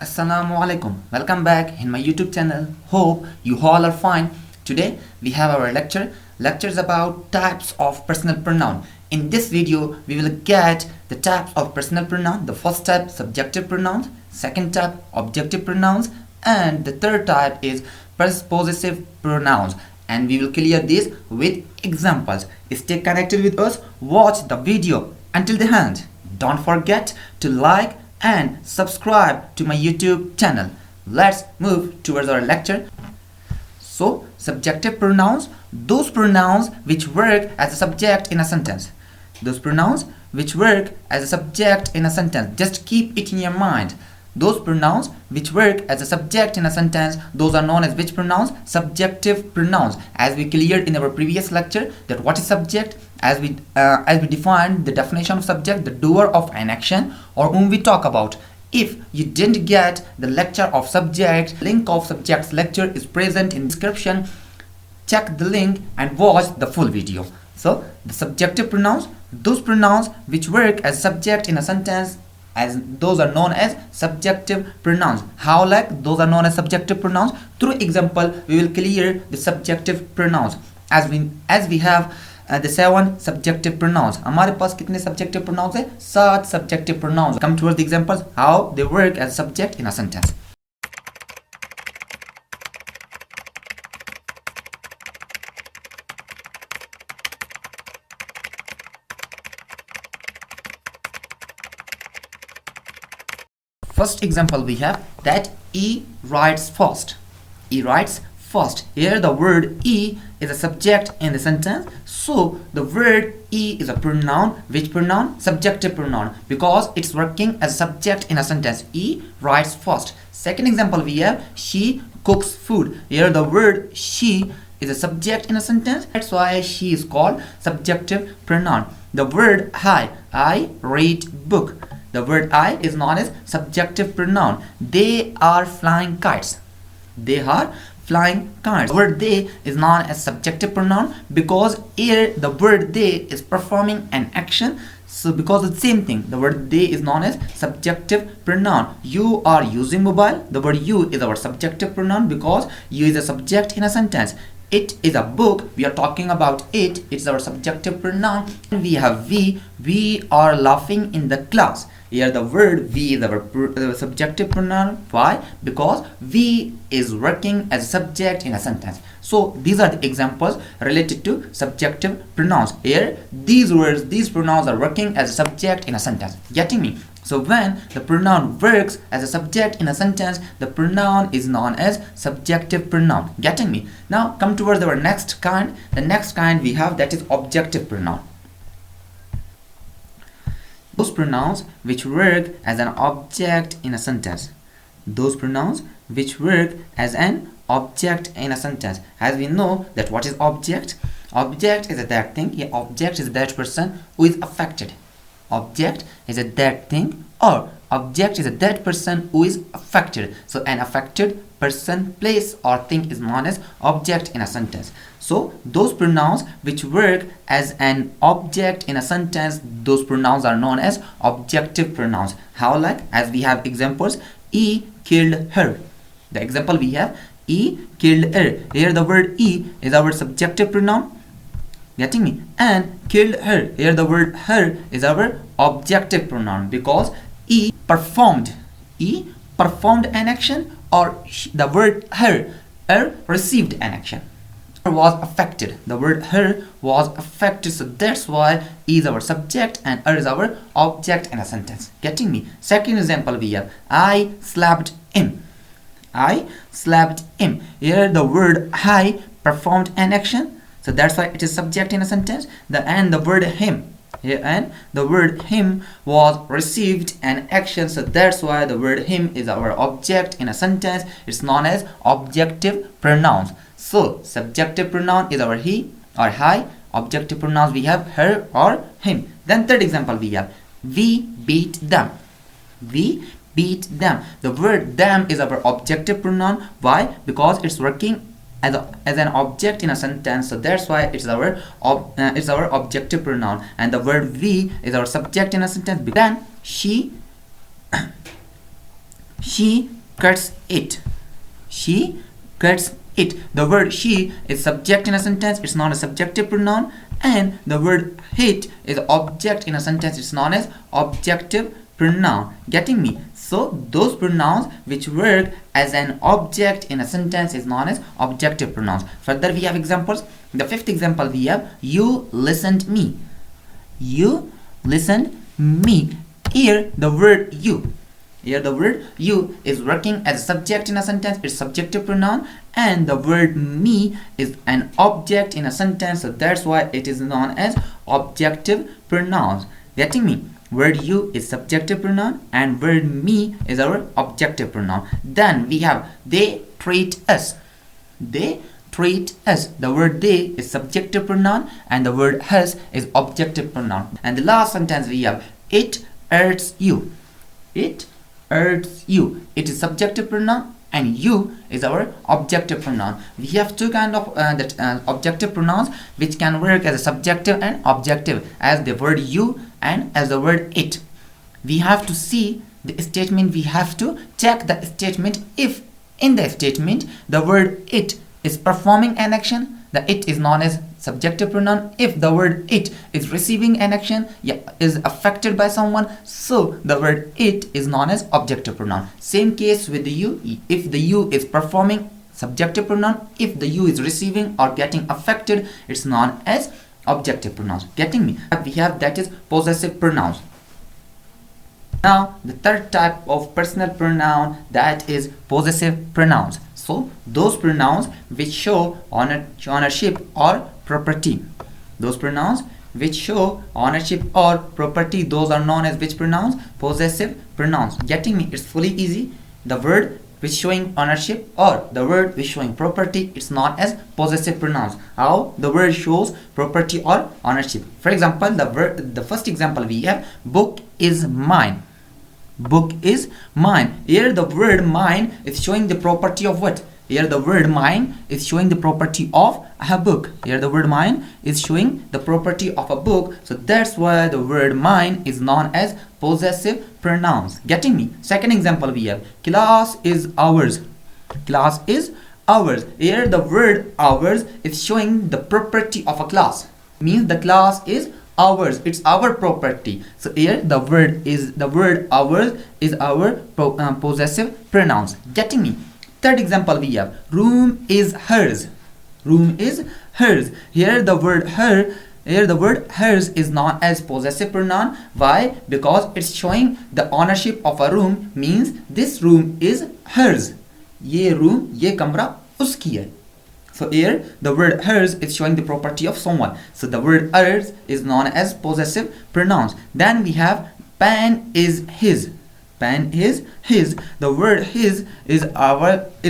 Assalamu alaikum. Welcome back in my YouTube channel. Hope you all are fine. Today we have our lectures about types of personal pronoun. In this video we will get the types of personal pronoun. The first type subjective pronouns, second type objective pronouns, and the third type is possessive pronouns, and we will clear this with examples. Stay connected with us, watch the video until the end. Don't forget to like and subscribe to my YouTube channel. Let's move towards our lecture. So, subjective pronouns, those pronouns which work as a subject in a sentence. Those pronouns which work as a subject in a sentence. Just keep it in your mind. Those pronouns which work as a subject in a sentence, those are known as which pronouns? Subjective pronouns. As we cleared in our previous lecture that what is subject, as we defined the definition of subject, the doer of an action or whom we talk about. If you didn't get the lecture of subject, link of subject's lecture is present in description. Check the link and watch the full video. So the subjective pronouns, those pronouns which work as subject in a sentence, as those are known as subjective pronouns. How like those are known as subjective pronouns? Through example we will clear the subjective pronouns. As we have the 7 subjective pronouns. हमारे पास कितने subjective pronouns है? 7 subjective pronouns. Come towards the examples how they work as subject in a sentence. First example we have that E writes first. E writes first. Here the word E is a subject in the sentence. So the word E is a pronoun. Which pronoun? Subjective pronoun, because it's working as subject in a sentence. E writes first. Second example we have she cooks food. Here the word she is a subject in a sentence. That's why she is called subjective pronoun. The word I read book. The word I is known as subjective pronoun. They are flying kites. They are flying kites. The word they is known as subjective pronoun because here the word they is performing an action. So because of the same thing, the word they is known as subjective pronoun. You are using mobile. The word you is our subjective pronoun because you is a subject in a sentence. It is a book. We are talking about it. It's our subjective pronoun. We have we are laughing in the class. Here the word we is our subjective pronoun. Why? Because we is working as a subject in a sentence. So these are the examples related to subjective pronouns. Here these pronouns are working as a subject in a sentence. Getting me? So when the pronoun works as a subject in a sentence, the pronoun is known as subjective pronoun. Getting me? Now come towards our next kind. The next kind we have, that is objective pronoun. Those pronouns which work as an object in a sentence. Those pronouns which work as an object in a sentence. As we know that what is object? Object is a that thing. Yeah, object is that person who is affected. Object is a that thing, or object is a that person who is affected. So an affected person, place or thing is known as object in a sentence. So those pronouns which work as an object in a sentence, those pronouns are known as objective pronouns. How like? As we have examples, E killed her. The example we have, E killed her. Here the word E is our subjective pronoun. Getting me? And killed her. Here the word her is our objective pronoun because E performed an action, or the word her received an action. Was affected. The word her was affected. So that's why E is our subject and her is our object in a sentence. Getting me? Second example we have, I slapped him. I slapped him. Here the word I performed an action. So that's why it is subject in a sentence. The word him. Here and the word him was received an action. So that's why the word him is our object in a sentence. It's known as objective pronouns. So subjective pronoun is our he or I. Objective pronouns we have her or him. Then third example we have, we beat them. We beat them. The word them is our objective pronoun. Why? Because it's working as an object in a sentence. So that's why it's our objective pronoun. And the word we is our subject in a sentence. Then she She cuts it. She cuts it. The word she is subject in a sentence, it's not a subjective pronoun, and the word it is object in a sentence, it's known as objective pronoun. Getting me? So those pronouns which work as an object in a sentence is known as objective pronouns. Further we have examples. The fifth example we have, you listened me. You listened me. Here the word you. Here the word you is working as a subject in a sentence, it's subjective pronoun, and the word me is an object in a sentence, so that's why it is known as objective pronouns. Getting me? Word you is subjective pronoun and word me is our objective pronoun. Then we have they treat us. They treat us. The word they is subjective pronoun and the word us is objective pronoun. And the last sentence we have it hurts you. It hurts you. It is subjective pronoun and you is our objective pronoun. We have two kind of objective pronouns which can work as a subjective and objective, as the word you and as the word it. We have to see the statement, we have to check the statement. If in the statement the word it is performing an action, the it is known as subjective pronoun. If the word it is receiving an action, is affected by someone, so the word it is known as objective pronoun. Same case with the you. If the you is performing, subjective pronoun. If the you is receiving or getting affected, it's known as objective pronouns. Getting me? We have that is possessive pronouns. Now the third type of personal pronoun, that is possessive pronouns. So those pronouns which show ownership or property. Those pronouns which show ownership or property, those are known as which pronouns? Possessive pronouns. Getting me? It's fully easy. The word which showing ownership or the word which showing property, it's known as possessive pronouns. How the word shows property or ownership. For example, the first example we have, book is mine. Book is mine. Here the word mine is showing the property of what? Here the word mine is showing the property of a book. Here the word mine is showing the property of a book. So that's why the word mine is known as possessive pronouns. Getting me? Second example we have, class is ours. Class is ours. Here the word ours is showing the property of a class. Means the class is ours, it's our property. So here the word ours is our possessive pronouns. Getting me? Third example we have, room is hers. Room is hers. Here the word hers is known as possessive pronoun. Why? Because it's showing the ownership of a room, means this room is hers. ये room, ये कमरा उसकी है. So here the word hers is showing the property of someone. So the word hers is known as possessive pronouns. Then we have pen is his. Pen is his. The word his is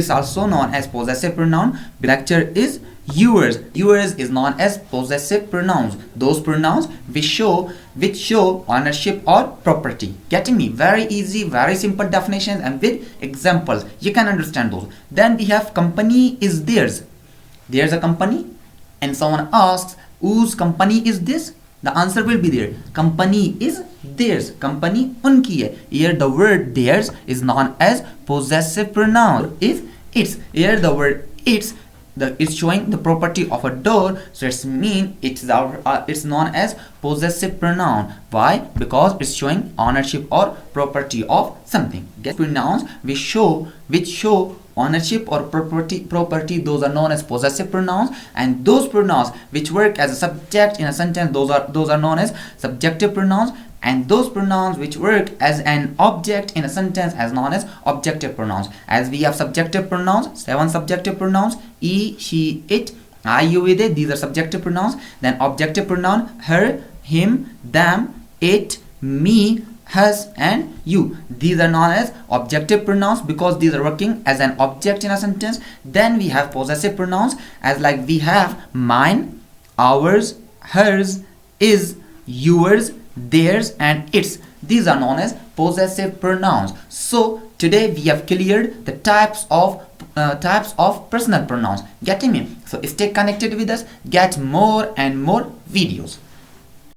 also known as possessive pronoun. Lecture is yours. Yours is known as possessive pronouns. Those pronouns which show ownership or property. Getting me? Very easy, very simple definitions, and with examples you can understand those. Then we have company is theirs. There's a company and someone asks, whose company is this? The answer will be there. Company is theirs. Company unki hai. Here the word theirs is known as possessive pronoun. Is its. Here the word its, it's showing the property of a door, so it's mean it's known as possessive pronoun. Why? Because it's showing ownership or property of something. Get pronouns which show ownership or property, those are known as possessive pronouns, and those pronouns which work as a subject in a sentence, those are known as subjective pronouns, and those pronouns which work as an object in a sentence as known as objective pronouns. As we have subjective pronouns, 7 subjective pronouns, he, she, it, I, you, we, they, these are subjective pronouns. Then objective pronoun, her, him, them, it, me, hers, and you. These are known as objective pronouns because these are working as an object in a sentence. Then we have possessive pronouns, as like we have mine, ours, hers, is, yours, theirs, and its. These are known as possessive pronouns. So today we have cleared the types of personal pronouns. Getting me? So stay connected with us, get more and more videos.